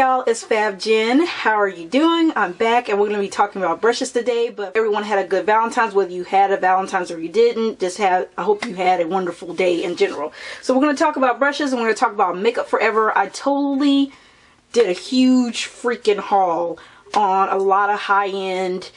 y'all, it's Fab Jen. How are you doing? I'm back and we're going to be talking about brushes today, but everyone had a good Valentine's, whether you had a Valentine's or you didn't. I hope you had a wonderful day in general. So we're going to talk about brushes and we're going to talk about Makeup Forever. I totally did a huge freaking haul on a lot of high-end,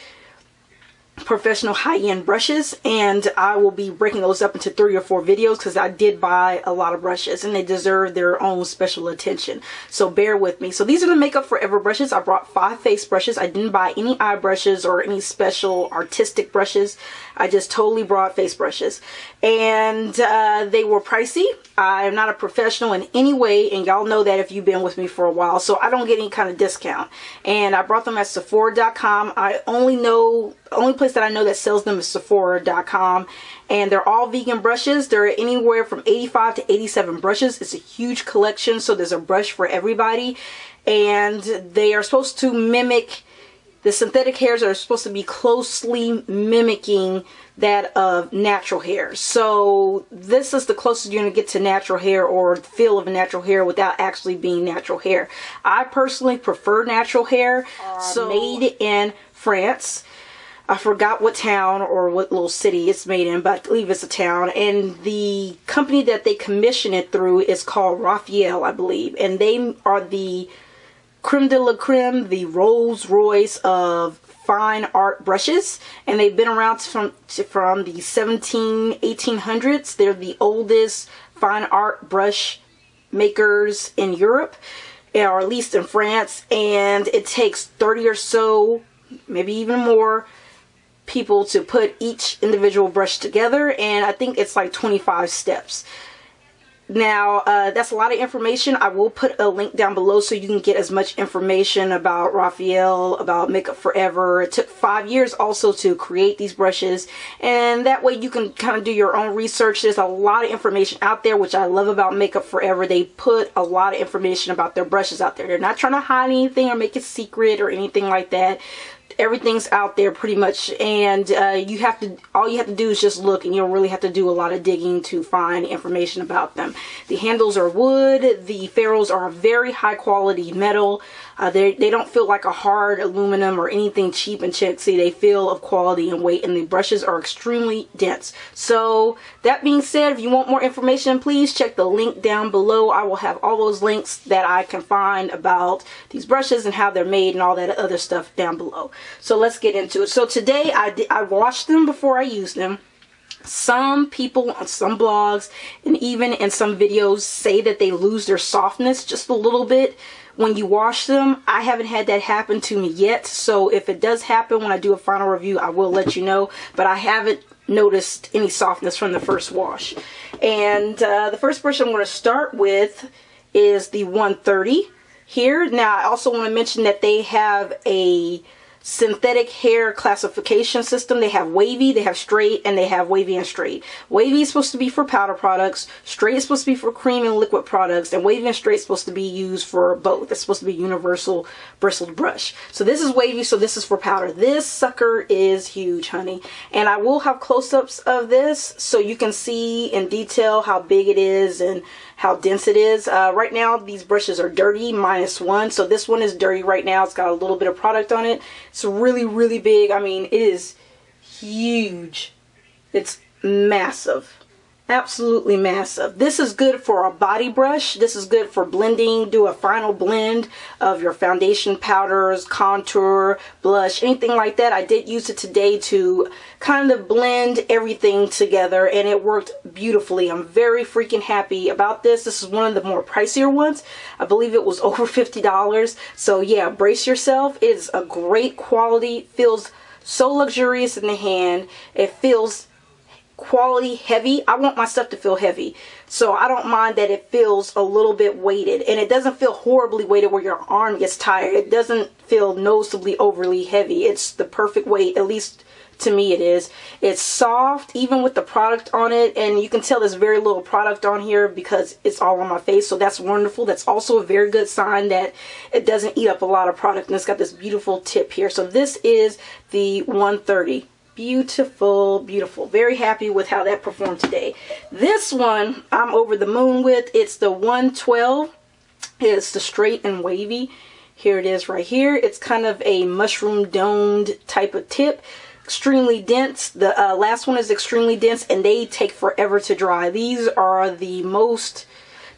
professional high-end brushes, and I will be breaking those up into 3 or 4 videos because I did buy a lot of brushes and they deserve their own special attention, so bear with me. So these are the Makeup Forever brushes. I brought 5 face brushes. I didn't buy any eye brushes or any special artistic brushes. I just totally brought face brushes, and they were pricey. I'm not a professional in any way, and y'all know that if you've been with me for a while, so I don't get any kind of discount. And I brought them at Sephora.com. The only place that I know that sells them is Sephora.com, and they're all vegan brushes. They're anywhere from 85 to 87 brushes. It's a huge collection, so there's a brush for everybody, and they are supposed to mimic, the synthetic hairs are supposed to be closely mimicking that of natural hair. So this is the closest you're going to get to natural hair or feel of a natural hair without actually being natural hair. I personally prefer natural hair. So made in France. I forgot what town or what little city it's made in, but I believe it's a town. And the company that they commission it through is called Raphael, I believe. And they are the creme de la creme, the Rolls Royce of fine art brushes, and they've been around from the 1800s. They're the oldest fine art brush makers in Europe, or at least in France, and it takes 30 or so, maybe even more, people to put each individual brush together, and I think it's like 25 steps. Now, that's a lot of information. I will put a link down below so you can get as much information about Raphael, about Makeup Forever. It took 5 years also to create these brushes, and that way you can kind of do your own research. There's a lot of information out there, which I love about Makeup Forever. They put a lot of information about their brushes out there. They're not trying to hide anything or make it secret or anything like that. Everything's out there pretty much, and all you have to do is just look, and you don't really have to do a lot of digging to find information about them. The handles are wood. The ferrules are a very high quality metal. They don't feel like a hard aluminum or anything cheap and chintzy. They feel of quality and weight, and the brushes are extremely dense. So that being said, if you want more information, please check the link down below. I will have all those links that I can find about these brushes and how they're made and all that other stuff down below. So let's get into it. So today I washed them before I used them. Some people on some blogs and even in some videos say that they lose their softness just a little bit when you wash them. I haven't had that happen to me yet, so if it does happen when I do a final review, I will let you know, but I haven't noticed any softness from the first wash. And the first brush I'm going to start with is the 130 here. Now I also want to mention that they have a synthetic hair classification system. They have wavy, they have straight, and they have wavy and straight. Wavy is supposed to be for powder products, straight is supposed to be for cream and liquid products, and wavy and straight is supposed to be used for both. It's supposed to be a universal bristled brush. So this is wavy, so this is for powder. This sucker is huge, honey. And I will have close-ups of this so you can see in detail how big it is and how dense it is. Right now these brushes are dirty, -1, so this one is dirty right now. It's got a little bit of product on it. It's really, really big. I mean, it is huge. It's massive. Absolutely massive. This is good for a body brush. This is good for blending. Do a final blend of your foundation, powders, contour, blush, anything like that. I did use it today to kind of blend everything together, and it worked beautifully. I'm very freaking happy about this. This is one of the more pricier ones. I believe it was over $50. So yeah, brace yourself. It's a great quality. Feels so luxurious in the hand. It feels quality heavy. I want my stuff to feel heavy, so I don't mind that it feels a little bit weighted, and it doesn't feel horribly weighted where your arm gets tired. It doesn't feel noticeably overly heavy. It's the perfect weight, at least to me it is. It's soft even with the product on it, and you can tell there's very little product on here because it's all on my face, so that's wonderful. That's also a very good sign that it doesn't eat up a lot of product, and it's got this beautiful tip here. So this is the 130. Beautiful, beautiful. Very happy with how that performed today. This one I'm over the moon with. It's the 112. is the straight and wavy. Here it is right here. It's kind of a mushroom domed type of tip. Extremely dense. The last one is extremely dense, and they take forever to dry. These are the most...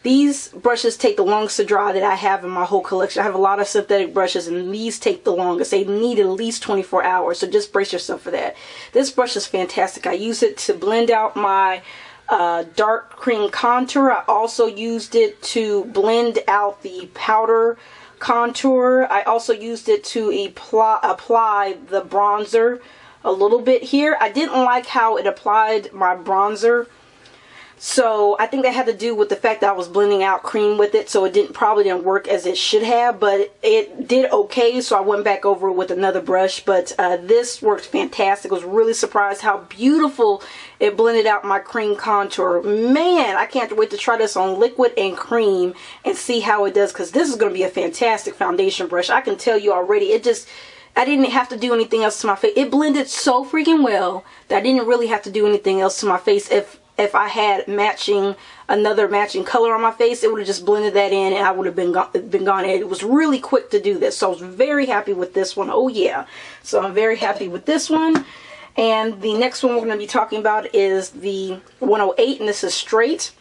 These brushes take the longest to dry that I have in my whole collection. I have a lot of synthetic brushes, and these take the longest. They need at least 24 hours, so just brace yourself for that. This brush is fantastic. I use it to blend out my dark cream contour. I also used it to blend out the powder contour. I also used it to apply the bronzer a little bit here. I didn't like how it applied my bronzer. So I think that had to do with the fact that I was blending out cream with it, so it probably didn't work as it should have, but it did okay, so I went back over it with another brush. But this worked fantastic. I was really surprised how beautiful it blended out my cream contour. Man, I can't wait to try this on liquid and cream and see how it does, because this is going to be a fantastic foundation brush. I can tell you already, I didn't have to do anything else to my face. It blended so freaking well that I didn't really have to do anything else to my face. If I had another matching color on my face, it would have just blended that in and I would have been gone. It was really quick to do this, so I was very happy with this one. Oh yeah, so I'm very happy with this one. And the next one we're going to be talking about is the 108, and this is straight.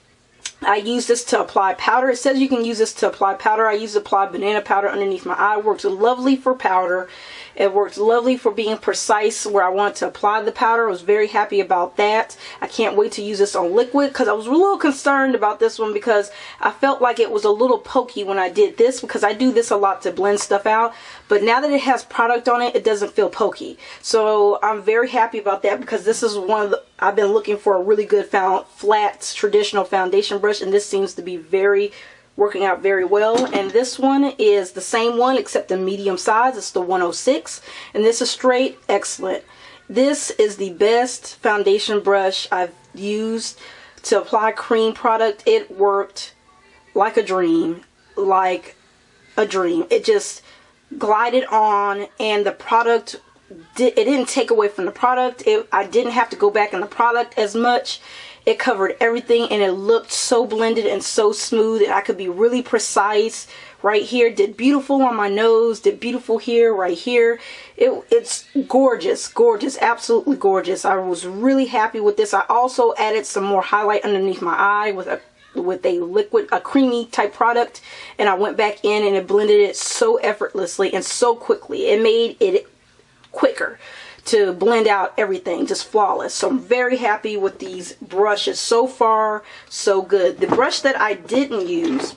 I use this to apply powder. It says you can use this to apply powder. I use to apply banana powder underneath my eye. It works lovely for powder. It works lovely for being precise where I want to apply the powder. I was very happy about that. I can't wait to use this on liquid, because I was a little concerned about this one because I felt like it was a little pokey when I did this, because I do this a lot to blend stuff out. But now that it has product on it, it doesn't feel pokey. So I'm very happy about that, because this is one of the... I've been looking for a really good flat traditional foundation brush, and this seems to be working out very well. And this one is the same one except the medium size. It's the 106, and this is straight. Excellent. This is the best foundation brush I've used to apply cream product. It worked like a dream, It just glided on, and the product, it didn't take away from the product. I didn't have to go back in the product as much. It covered everything, and it looked so blended and so smooth, and I could be really precise right here. Did beautiful on my nose, did beautiful here, right here. It's gorgeous, gorgeous, absolutely gorgeous. I was really happy with this. I also added some more highlight underneath my eye with a creamy type product, and I went back in and it blended it so effortlessly and so quickly. It made it quicker to blend out everything, just flawless. So I'm very happy with these brushes. So far, so good. The brush that I didn't use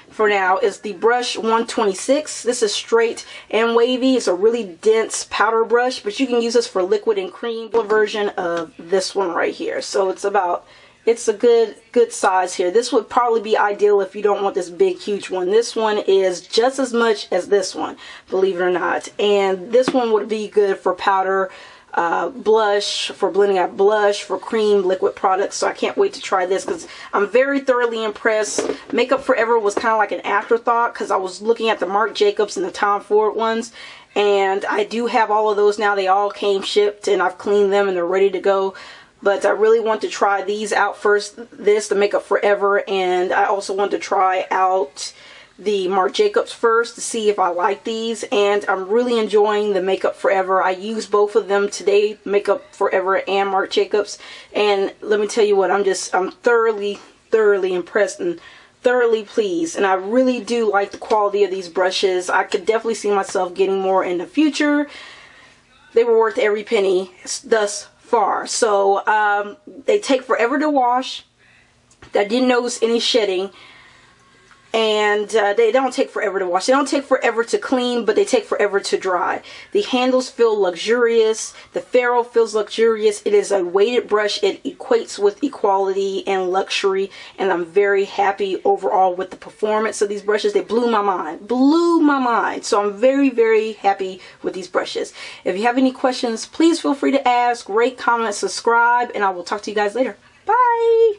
for now is the brush 126. This is straight and wavy. It's a really dense powder brush, but you can use this for liquid and cream version of this one right here. So it's a good size here. This would probably be ideal if you don't want this big huge one. This one is just as much as this one, believe it or not. And this one would be good for powder, blush, for blending out blush, for cream, liquid products. So I can't wait to try this, because I'm very thoroughly impressed. Makeup Forever was kind of like an afterthought, because I was looking at the Marc Jacobs and the Tom Ford ones, and I do have all of those now. They all came shipped, and I've cleaned them and they're ready to go. But I really want to try these out first, the Makeup Forever, and I also want to try out the Marc Jacobs first to see if I like these. And I'm really enjoying the Makeup Forever. I used both of them today, Makeup Forever and Marc Jacobs, and let me tell you what, I'm thoroughly impressed and thoroughly pleased, and I really do like the quality of these brushes. I could definitely see myself getting more in the future. They were worth every penny thus far. So they take forever to wash. I didn't notice any shedding, and they don't take forever to wash. They don't take forever to clean, but they take forever to dry. The handles feel luxurious. The ferrule feels luxurious. It is a weighted brush. It equates with equality and luxury, and I'm very happy overall with the performance of these brushes. They blew my mind. So I'm very happy with these brushes. If you have any questions, please feel free to ask, rate, comment, subscribe, and I will talk to you guys later. Bye.